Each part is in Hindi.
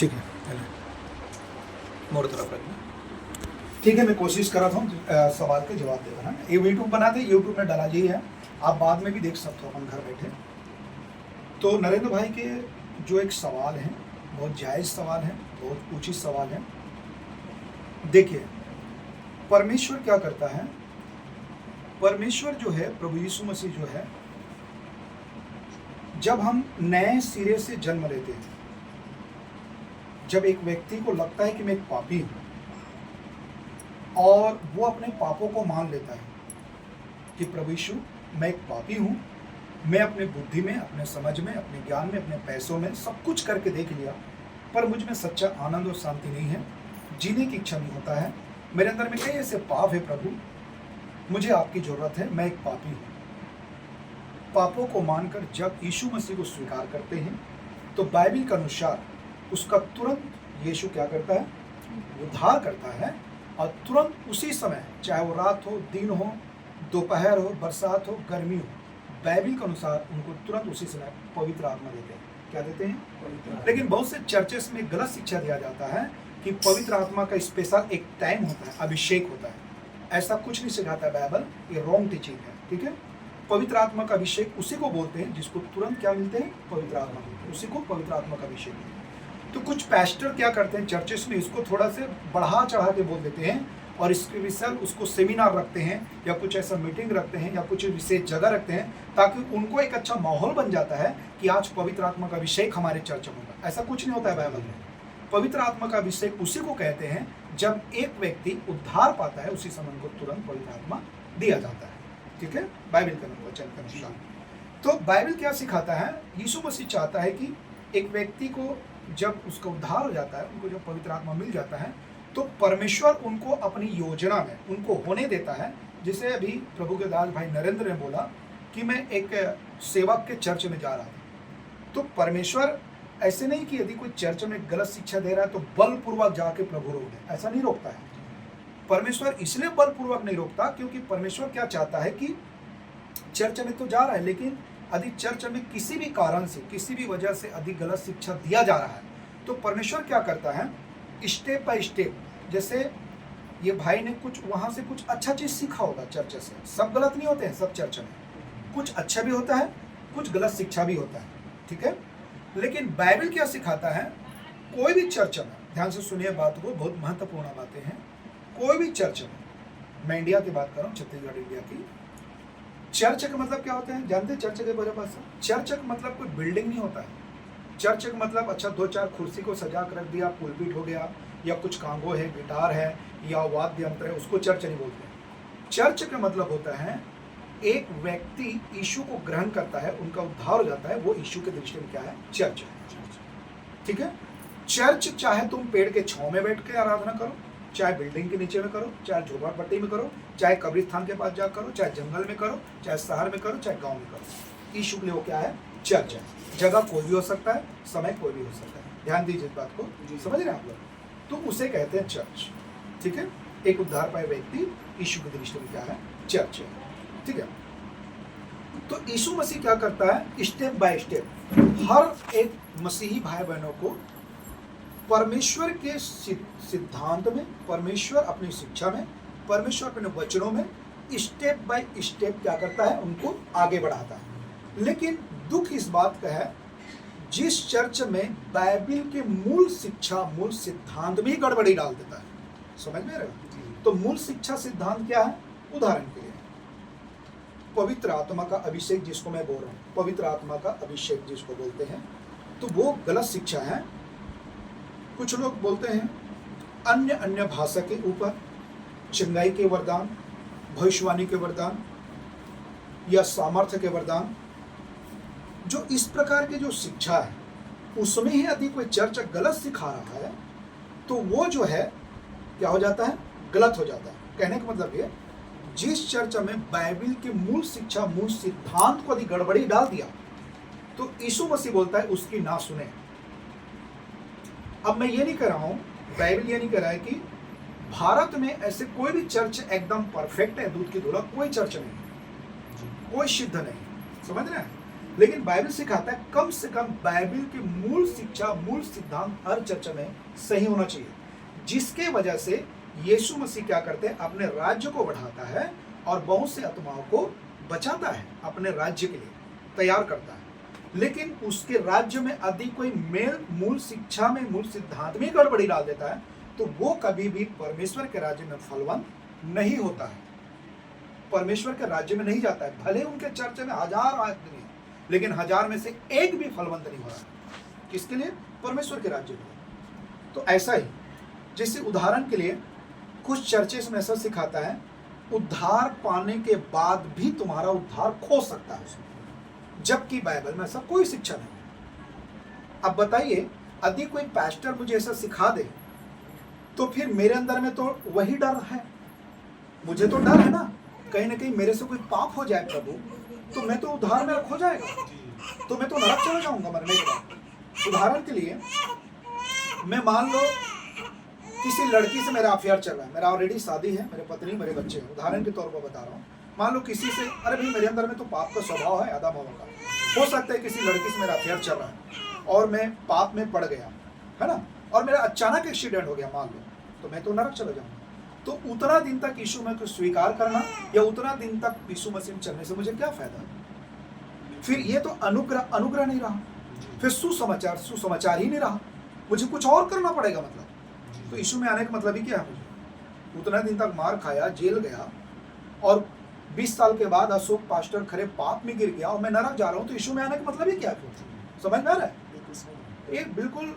ठीक है, मोड़ तरफ रखना। ठीक है, मैं कोशिश कर रहा था सवाल के जवाब देना है। ये यूट्यूब बनाते, यूट्यूब में डाला जी है, आप बाद में भी देख सकते हो अपन घर बैठे। तो नरेंद्र भाई के जो एक सवाल है, बहुत जायज़ सवाल है, बहुत उचित सवाल है। देखिए, परमेश्वर क्या करता है? परमेश्वर जो है, प्रभु यीशु मसीह जो है, जब हम नए सिरे से जन्म लेते हैं, जब एक व्यक्ति को लगता है कि मैं एक पापी हूं और वो अपने पापों को मान लेता है कि प्रभु यीशु, मैं एक पापी हूं, मैं अपने बुद्धि में, अपने समझ में, अपने ज्ञान में, अपने पैसों में सब कुछ करके देख लिया, पर मुझ में सच्चा आनंद और शांति नहीं है, जीने की इच्छा नहीं होता है, मेरे अंदर में कई ऐसे पाप है प्रभु, मुझे आपकी ज़रूरत है, मैं एक पापी हूँ। पापों को मानकर जब यीशु मसीह को स्वीकार करते हैं तो बाइबल के अनुसार उसका तुरंत यीशु क्या करता है? उद्धार करता है। और तुरंत उसी समय, चाहे वो रात हो, दिन हो, दोपहर हो, बरसात हो, गर्मी हो, बाइबल के अनुसार उनको तुरंत उसी समय पवित्र आत्मा देते हैं। क्या देते हैं? लेकिन बहुत से चर्चेस में गलत शिक्षा दिया जाता है कि पवित्र आत्मा का स्पेशल एक टाइम होता है, अभिषेक होता है। ऐसा कुछ नहीं सिखाता है बाइबल, ये रॉन्ग टीचिंग है। ठीक है, पवित्र आत्मा का अभिषेक उसी को बोलते हैं जिसको तुरंत क्या मिलते हैं? पवित्र आत्मा मिलते हैं, उसी को पवित्र आत्मा का अभिषेक मिलता है। तो कुछ पैस्टर क्या करते हैं चर्चेस में, इसको थोड़ा से बढ़ा चढ़ा के बोल देते हैं और इसके विषय उसको सेमिनार रखते हैं या कुछ ऐसा मीटिंग रखते हैं या कुछ विशेष जगह रखते हैं ताकि उनको एक अच्छा माहौल बन जाता है कि आज पवित्र आत्मा का अभिषेक हमारे चर्च में होगा। ऐसा कुछ नहीं होता है बाइबल में। पवित्र आत्मा का अभिषेक उसी को कहते हैं जब एक व्यक्ति उद्धार पाता है, उसी समय को तुरंत पवित्र आत्मा दिया जाता है। ठीक है, बाइबल का वचन के अनुसार। तो बाइबल क्या सिखाता है? यीशु मसीह चाहता है कि एक व्यक्ति को जब उसका उद्धार हो जाता है, उनको जब पवित्र आत्मा मिल जाता है, तो परमेश्वर उनको अपनी योजना में उनको होने देता है। जैसे अभी प्रभु के दास भाई नरेंद्र ने बोला कि मैं एक सेवक के चर्च में जा रहा था, तो परमेश्वर ऐसे नहीं कि यदि कोई चर्च में गलत शिक्षा दे रहा है तो बलपूर्वक जाके प्रभु रोक दे, ऐसा नहीं रोकता है। परमेश्वर इसलिए बलपूर्वक नहीं रोकता क्योंकि परमेश्वर क्या चाहता है कि चर्च में तो जा रहा है, लेकिन यदि चर्च में किसी भी कारण से, किसी भी वजह से अधिक गलत शिक्षा दिया जा रहा है, तो परमेश्वर क्या करता है? स्टेप बाय स्टेप, जैसे ये भाई ने कुछ वहाँ से कुछ अच्छा चीज़ सीखा होगा चर्च से, सब गलत नहीं होते हैं सब चर्च में, कुछ अच्छा भी होता है, कुछ गलत शिक्षा भी होता है। ठीक है, लेकिन बाइबल क्या सिखाता है? कोई भी चर्च में, ध्यान से सुनिए बात को, बहुत महत्वपूर्ण बातें हैं। कोई भी चर्च में, मैं इंडिया की बात कर रहा हूँ, छत्तीसगढ़ इंडिया की, चर्च का मतलब क्या होता है? जानते हैं चर्च के बारे में? चर्च का मतलब कोई बिल्डिंग नहीं होता है। चर्च का मतलब अच्छा 2-4 कुर्सी को सजा कर रख दिया, पुलपिट हो गया, या कुछ कांगो है, गिटार है, या वाद्य यंत्र है, उसको चर्च नहीं बोलते। चर्च का मतलब होता है एक व्यक्ति यीशु को ग्रहण करता है, उनका उद्धार हो जाता है, वो यीशु के दृष्टि में क्या है? चर्च है। ठीक है, चर्च चाहे तुम पेड़ के छांव में बैठ के आराधना करो, चाहे बिल्डिंग के नीचे में करो, चाहे झोपड़पट्टी में करो, चाहे कब्रिस्तान के पास जा करो, चाहे जंगल में करो, चाहे शहर में करो, चाहे गांव में करो, यीशु के लिए वो क्या है? चर्च है। जगह कोई भी हो सकता है, समय कोई भी हो सकता है। ध्यान दीजिए इस बात को, समझ रहे हैं आप लोग? तो उसे कहते हैं चर्च। ठीक है, एक उद्धार पाए व्यक्ति यीशु की दृष्टि में क्या है? चर्च है। ठीक है, तो यीशु मसीह क्या करता है? स्टेप बाय स्टेप हर एक मसीही भाई बहनों को परमेश्वर के सिद्धांत में, परमेश्वर अपनी शिक्षा में, परमेश्वर अपने वचनों में स्टेप बाय स्टेप क्या करता है? उनको आगे बढ़ाता है। लेकिन दुख इस बात का है, जिस चर्च में बाइबल के मूल शिक्षा, मूल सिद्धांत भी गड़बड़ी डाल देता है। समझ में रहे हो? तो मूल शिक्षा सिद्धांत क्या है? उदाहरण के लिए पवित्र आत्मा का अभिषेक, जिसको मैं बोल रहा हूँ, पवित्र आत्मा का अभिषेक जिसको बोलते हैं, तो वो गलत शिक्षा है। कुछ लोग बोलते हैं अन्य अन्य भाषा के ऊपर, चंगाई के वरदान, भविष्यवाणी के वरदान या सामर्थ्य के वरदान, जो इस प्रकार के जो शिक्षा है उसमें ही यदि कोई चर्च गलत सिखा रहा है तो वो जो है क्या हो जाता है? गलत हो जाता है। कहने का मतलब ये, जिस चर्च में बाइबल के मूल शिक्षा, मूल सिद्धांत को यदि गड़बड़ी डाल दिया तो यीशु मसीह बोलता है उसकी ना सुने। अब मैं ये नहीं कह रहा हूं, बाइबल ये नहीं कह रहा है कि भारत में ऐसे कोई भी चर्च एकदम परफेक्ट है, दूध की धुला, कोई चर्च नहीं, कोई सिद्ध नहीं। समझ रहे हैं? लेकिन बाइबल सिखाता है कम से कम बाइबल की मूल शिक्षा, मूल सिद्धांत हर चर्च में सही होना चाहिए, जिसके वजह से यीशु मसीह क्या करते हैं, अपने राज्य को बढ़ाता है और बहुत से आत्माओं को बचाता है, अपने राज्य के लिए तैयार करता है। लेकिन उसके राज्य में यदि कोई मूल शिक्षा में, मूल सिद्धांत में गड़बड़ी डाल देता है तो वो कभी भी परमेश्वर के राज्य में फलवंत नहीं होता है, परमेश्वर के राज्य में नहीं जाता है। भले उनके चर्च में 1000 आदमी है, लेकिन 1000 में से एक भी फलवंत नहीं हो रहा है। किसके लिए? परमेश्वर के राज्य के लिए। तो ऐसा ही, जैसे उदाहरण के लिए कुछ चर्चेस में ऐसा सिखाता है उद्धार पाने के बाद भी तुम्हारा उद्धार खो सकता है, जबकि बाइबल में ऐसा कोई शिक्षा नहीं है। अब बताइए, यदि कोई पास्टर मुझे ऐसा सिखा दे तो फिर मेरे अंदर में तो वही डर है, मुझे तो डर है ना कहीं मेरे से कोई पाप हो जाए प्रभु, तो मैं तो उद्धार मेरा खो जाएगा, तो मैं तो नरक चला जाऊंगा मरने के बाद। उदाहरण के लिए मैं मान लो किसी लड़की से मेरा अफेयर चल रहा है, मेरा ऑलरेडी शादी है, मेरे पत्नी, मेरे बच्चे हैं, उदाहरण के तौर पर बता रहा हूँ। मान लो किसी से, अरे भाई मेरे अंदर में तो पाप का स्वभाव है, आदम हवा का, हो सकता है किसी लड़की से मेरा अफेयर चल रहा है और मैं पाप में पड़ गया, है ना, और मेरा अचानक एक्सीडेंट हो गया मान लो, तो मैं तो नरक चला जाऊंगा। तो उतना दिन तक यीशु में को स्वीकार करना या उतना दिन तक यीशु मसीह में चलने से मुझे क्या फायदा? फिर ये तो अनुग्रह नहीं रहा, फिर सुसमाचार ही नहीं रहा, मुझे कुछ और करना पड़ेगा। मतलब तो यीशु में आने का मतलब ही क्या है? मुझे उतना दिन तक मार खाया, जेल गया और 20 साल के बाद अशोक पास्टर खरे पाप में गिर गया और मैं नरक जा रहा हूँ, तो यीशु में आने का मतलब ही क्या है? समझ में आ रहा है? एक बिल्कुल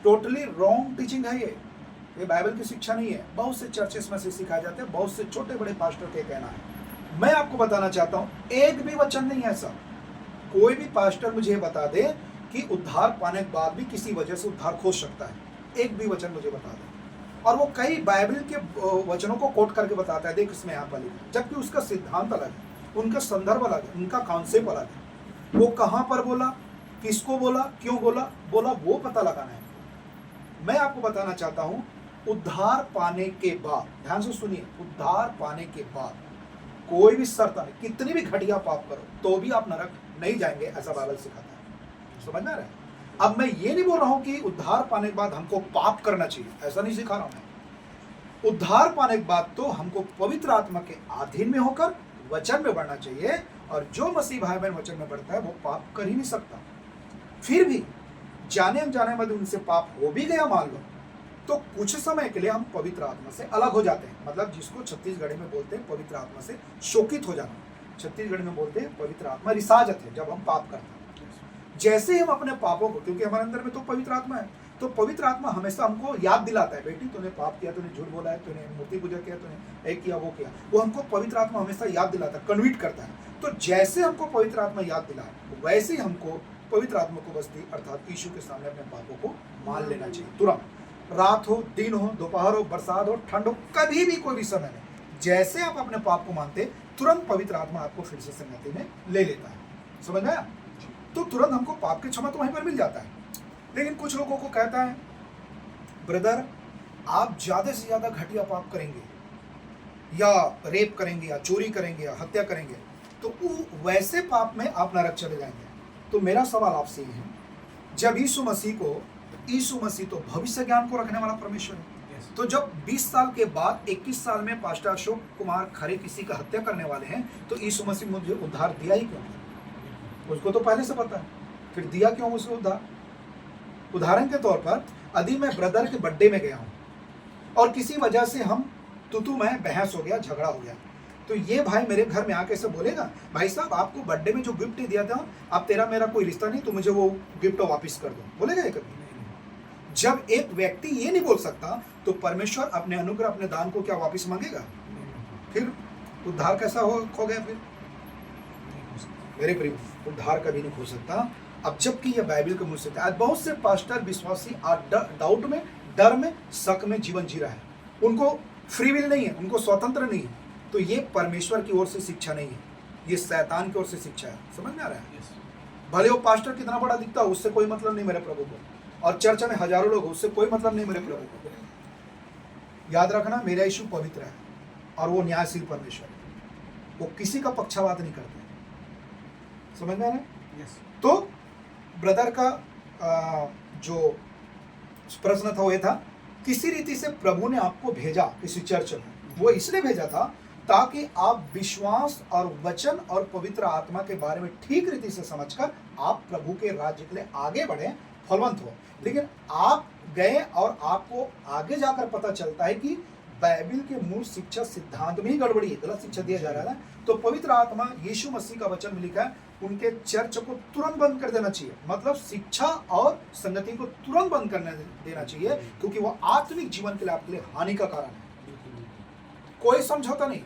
टोटली रॉन्ग टीचिंग है ये बाइबल की शिक्षा नहीं है। बहुत से चर्चेस में से सिखाए जाते हैं, बहुत से छोटे बड़े पास्टर के कहना है। मैं आपको बताना चाहता हूँ, एक भी वचन नहीं है ऐसा। कोई भी पास्टर मुझे बता दे कि उद्धार पाने के बाद भी किसी वजह से उद्धार खो सकता है, एक भी वचन मुझे बता दे। और वो कई बाइबल के वचनों को कोट करके बताता है, देख इसमें यहाँ पर लिखा, जबकि उसका सिद्धांत अलग है, उनका संदर्भ अलग है, उनका कॉन्सेप्ट अलग है। वो कहाँ पर बोला, किसको बोला, क्यों बोला वो पता लगाना है। मैं आपको बताना चाहता हूँ, उद्धार पाने के बाद, ध्यान से सुनिए, उद्धार पाने के बाद कोई भी शर्त नहीं, कितनी भी घटिया पाप करो तो भी आप नरक नहीं जाएंगे, ऐसा बाइबल सिखाता है। समझ में आ रहा है? अब मैं ये नहीं बोल रहा हूं कि उद्धार पाने के बाद हमको पाप करना चाहिए, ऐसा नहीं सिखा रहा हूं मैं। उद्धार पाने के बाद तो हमको पवित्र आत्मा के अधीन में होकर वचन में बढ़ना चाहिए, और जो मसीह भाई बहन वचन में बढ़ता है वो पाप कर ही नहीं सकता। फिर भी जाने अनजाने में उनसे पाप हो भी गया मान लो, तो कुछ समय के लिए हम पवित्र आत्मा से अलग हो जाते हैं। मतलब जिसको छत्तीसगढ़ी में बोलते हैं पवित्र आत्मा से शोकित हो जाना, छत्तीसगढ़ी में बोलते हैं पवित्र आत्मा रिसाजत है जब हम पाप करते हैं। जैसे हम अपने पापों को, क्योंकि हमारे अंदर में तो पवित्र आत्मा है, तो पवित्र आत्मा हमेशा हमको याद दिलाता है, बेटी तूने पाप किया, तूने झूठ बोला है, तूने मूर्ति पूजा किया, तूने एक किया वो किया, वो हमको पवित्र आत्मा हमेशा याद दिलाता है, कन्विट करता है। तो जैसे हमको पवित्र आत्मा याद दिलाए, वैसे ही हमको पवित्र आत्मा को बस्ती अर्थात यीशु के सामने अपने पापों को मान लेना चाहिए तुरंत। रात हो, दिन हो, दोपहर हो, बरसात हो, ठंड हो, कभी भी कोई भी समय नहीं, जैसे आप अपने पाप को मानते तुरंत पवित्र आत्मा आपको फिर से संगति में ले लेता है। समझ में आया? तो तुरंत हमको पाप की क्षमा तो वहीं पर मिल जाता है। लेकिन कुछ लोगों को कहता है, ब्रदर आप ज़्यादा से ज़्यादा घटिया पाप करेंगे या रेप करेंगे या चोरी करेंगे या हत्या करेंगे तो वैसे पाप में आप नरक चले जाएंगे। तो मेरा सवाल आपसे ये है, जब यीशु मसीह तो भविष्य ज्ञान को रखने वाला परमेश्वर है, तो जब 20 साल के बाद 21 साल में पास्टर अशोक कुमार खरे किसी का हत्या करने वाले हैं, तो यीशु मसीह मुझे उद्धार दिया ही क्यों? उसको तो पहले से पता है, फिर दिया क्यों उसको उद्धार? उदाहरण के तौर पर यदि मैं ब्रदर के बर्थडे में गया हूं और किसी वजह से हम तू मैं बहस हो गया, झगड़ा हो गया, तो ये भाई मेरे घर में आके ऐसे बोलेगा, भाई साहब आपको बर्थडे में जो गिफ्ट दिया था, अब तेरा मेरा कोई रिश्ता नहीं, तो मुझे वो गिफ्ट वापस कर दो, बोलेगा ये कभी? जब एक व्यक्ति ये नहीं बोल सकता, तो परमेश्वर अपने अनुग्रह, अपने दान को क्या वापस मांगेगा? फिर उद्धार कैसा खो गया? फिर मेरे प्रिय, उद्धार कभी नहीं खो सकता। अब जबकि यह बाइबल के मुझसे, आज बहुत से पास्टर विश्वासी डाउट में, डर में, शक में जीवन जी रहा है, उनको फ्री विल नहीं है, उनको स्वतंत्र नहीं है। तो ये परमेश्वर की ओर से शिक्षा नहीं है, ये शैतान की ओर से शिक्षा है। समझ में आ रहा है? भले वो पास्टर कितना बड़ा दिखता हो, उससे कोई मतलब नहीं मेरे प्रभु को, और चर्च में हजारों लोग, उससे कोई मतलब नहीं मेरे प्रभु को। याद रखना, मेरा यीशु पवित्र है और वो न्यायशील परमेश्वर है, वो किसी का पक्षपात नहीं करते। समझ में आ रहा है? यस। तो ब्रदर का जो प्रश्न था वो ये था, किसी रीति से प्रभु ने आपको भेजा किसी चर्च में, वो इसलिए भेजा था ताकि आप विश्वास और वचन और पवित्र आत्मा के बारे में ठीक रीति से समझकर आप प्रभु के राज्य के लिए आगे बढ़े, फलवंत हो। लेकिन आप गए और आपको आगे जाकर पता चलता है कि बाइबल के मूल शिक्षा सिद्धांत में ही गड़बड़ी है, गलत शिक्षा दिया जा रहा है। तो पवित्र आत्मा यीशु मसीह का वचन में लिखा है, उनके चर्च को तुरंत बंद कर देना चाहिए, मतलब शिक्षा और संगति को तुरंत बंद करने देना चाहिए, क्योंकि वो आत्मिक जीवन के लिए आपके लिए हानि का कारण है। कोई समझौता नहीं,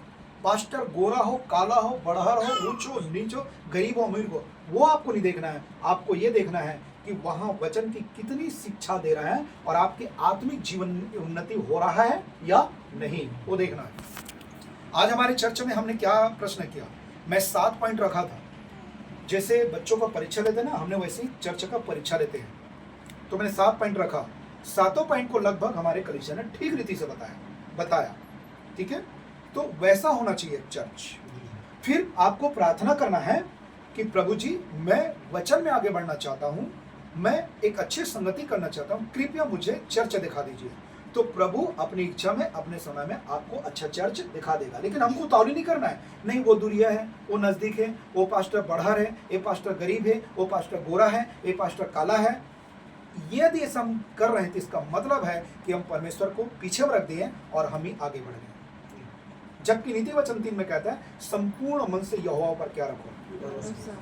पास्टर गोरा हो, काला हो, बड़हर हो, ऊंच हो, नीच हो, गरीब हो, अमीर हो, वो आपको नहीं देखना है। आपको ये देखना है कि वहां वचन की कितनी शिक्षा दे रहा है और आपके आत्मिक जीवन में उन्नति हो रहा है या नहीं, वो देखना है। आज हमारे चर्च में हमने क्या प्रश्न किया, मैं 7 पॉइंट रखा था। जैसे बच्चों का परीक्षा लेते हैं ना, हमने वैसे ही चर्च का परीक्षा लेते हैं। तो मैंने 7 पॉइंट रखा, 7 पॉइंट को लगभग हमारे कलीसिया ने ठीक रीति से बताया। ठीक है, तो वैसा होना चाहिए चर्च। फिर आपको प्रार्थना करना है कि प्रभु जी, मैं वचन में आगे बढ़ना चाहता हूँ, मैं एक अच्छी संगति करना चाहता हूँ, कृपया मुझे चर्च दिखा दीजिए। तो प्रभु अपनी इच्छा में, अपने समय में आपको अच्छा चर्च दिखा देगा। लेकिन हमको उतावली नहीं करना है, नहीं वो दूरिया है, वो नज़दीक है, वो पास्टर बढ़र है, ये पास्टर गरीब है, वो पास्टर गोरा है, ये पास्टर काला है। यदि ऐसा हम कर रहे हैं तो इसका मतलब है कि हम परमेश्वर को पीछे रख दिए और हम ही आगे बढ़ गए। जबकि नीति वचन 3 में कहता है, संपूर्ण मन से यहोवा पर क्या रखो।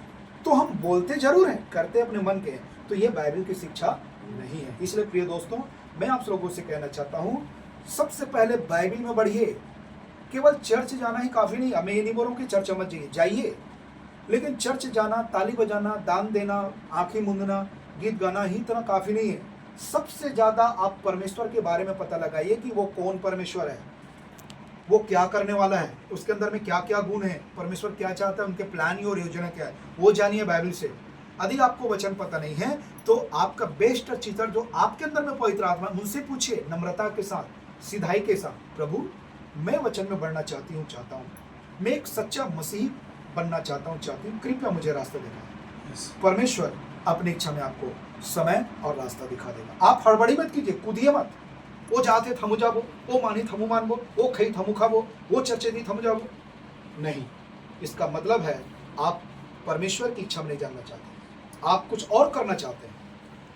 तो हम बोलते जरूर हैं, करते अपने मन के, तो ये बाइबल की शिक्षा नहीं है। इसलिए प्रिय दोस्तों, मैं आप लोगों से कहना चाहता हूँ, सबसे पहले बाइबल में बढ़िए। केवल चर्च जाना ही काफी नहीं। मैं ये नहीं बोल रहा हूँ कि चर्च मत जाइए, लेकिन चर्च जाना, ताली बजाना, दान देना, आंखें मूंदना, गीत गाना ही इतना काफी नहीं है। सबसे ज्यादा आप परमेश्वर के बारे में पता लगाइए कि वो कौन परमेश्वर है, वो क्या करने वाला है, उसके अंदर में क्या क्या गुण है, परमेश्वर क्या चाहता है, उनके प्लान और योजना क्या है, वो जानिए बाइबल से। यदि आपको वचन पता नहीं है तो आपका बेस्ट टीचर जो आपके अंदर में पवित्र आत्मा, उनसे पूछिए नम्रता के साथ, सिधाई के साथ, प्रभु मैं वचन में बढ़ना चाहता हूँ, मैं एक सच्चा मसीह बनना चाहता हूँ, कृपया मुझे रास्ता दिखाएं। परमेश्वर अपनी इच्छा में आपको समय और रास्ता दिखा देगा। आप हड़बड़ी मत कीजिए, कूदिए मत। वो जाते थमु जाबो, वो मानी थमु मानबो, वो खई थमु खाबो, वो चर्चे दी थमु जाबो, नहीं। इसका मतलब है आप परमेश्वर की इच्छा में नहीं जानना चाहते, आप कुछ और करना चाहते हैं।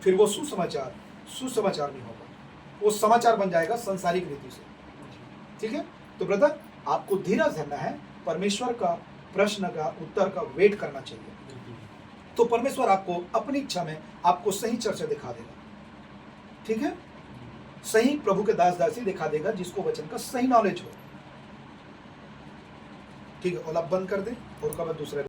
फिर वो सुसमाचार नहीं होगा, वो समाचार बन जाएगा संसारिक रीति से। ठीक है, तो ब्रदर आपको धीरज धरना है, परमेश्वर का प्रश्न का उत्तर का वेट करना चाहिए। तो परमेश्वर आपको अपनी इच्छा में आपको सही चर्चा दिखा देगा। ठीक है, सही प्रभु के दास दासी दिखा देगा, जिसको वचन का सही नॉलेज हो। ठीक है, और आप बंद कर दें और दूसरे